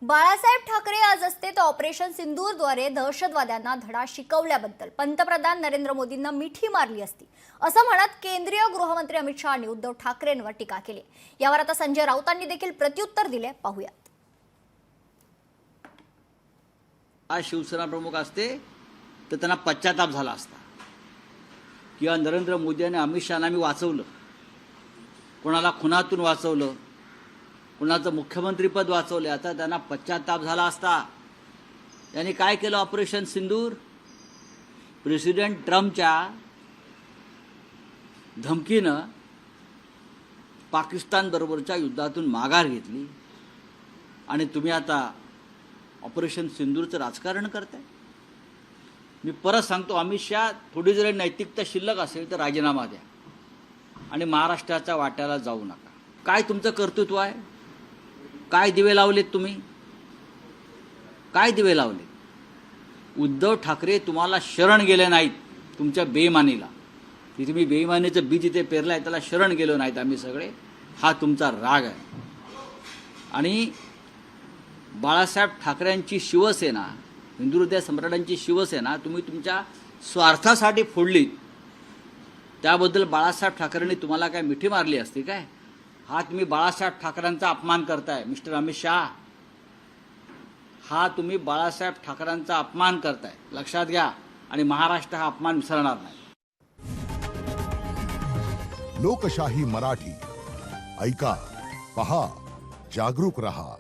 बाळासाहेब ठाकरे आज असते तर ऑपरेशन सिंदूरद्वारे दहशतवाद्यांना धडा शिकवल्याबद्दल पंतप्रधान नरेंद्र मोदींना मिठी मारली असती असं म्हणत केंद्रीय गृहमंत्री अमित शहानी उद्धव ठाकरेंवर टीका केली। यावर आता संजय राऊतांनी देखील प्रत्युत्तर दिले, पाहूयात। आज शिवसेना प्रमुख असते तर त्यांना पश्चाताप झाला असता किंवा नरेंद्र मोदी आणि अमित शहाना मी वाचवलं, कोणाला खुनातून वाचवलं, कुणाचं मुख्यमंत्रीपद वाचवले, आता त्यांना पश्चाताप झाला असता। यांनी काय केलं? ऑपरेशन सिंदूर प्रेसिडेंट ट्रम्पच्या धमकीनं पाकिस्तान बरोबरच्या युद्धातून माघार घेतली आणि तुम्ही आता ऑपरेशन सिंदूरचं राजकारण करताय। मी परत सांगतो, अमित शहा थोडी जरी नैतिकता शिल्लक असेल तर राजीनामा द्या आणि महाराष्ट्राच्या वाट्याला जाऊ नका। काय तुमचं कर्तृत्व आहे? काय दिवे लावलेत तुम्ही? काय दिवे लावले? उद्धव ठाकरे तुम्हाला शरण गेले नाहीत तुमच्या बेईमानीला। तुम्ही बेईमानीचं बीज इथे पेरलंय, त्याला शरण गेलो नाहीत आम्ही सगळे। हा तुमचा राग आहे। आणि बाळासाहेब ठाकरेंची शिवसेना, हिंदू हृदय सम्राटांची शिवसेना तुम्ही तुमच्या स्वार्थासाठी फोडलीत। त्याबद्दल बाळासाहेब ठाकरेंनी तुम्हाला काय मिठी मारली असती काय? हा तुम्ही बाळासाहेब ठाकरेंचा अपमान करताय मिस्टर अमित शहा। हा तुम्ही बाळासाहेब ठाकरेंचा अपमान करताय, लक्षात घ्या। आणि महाराष्ट्र हा अपमान विसरणार नाही। लोकशाही मराठी ऐका, पहा, जागरूक रहा।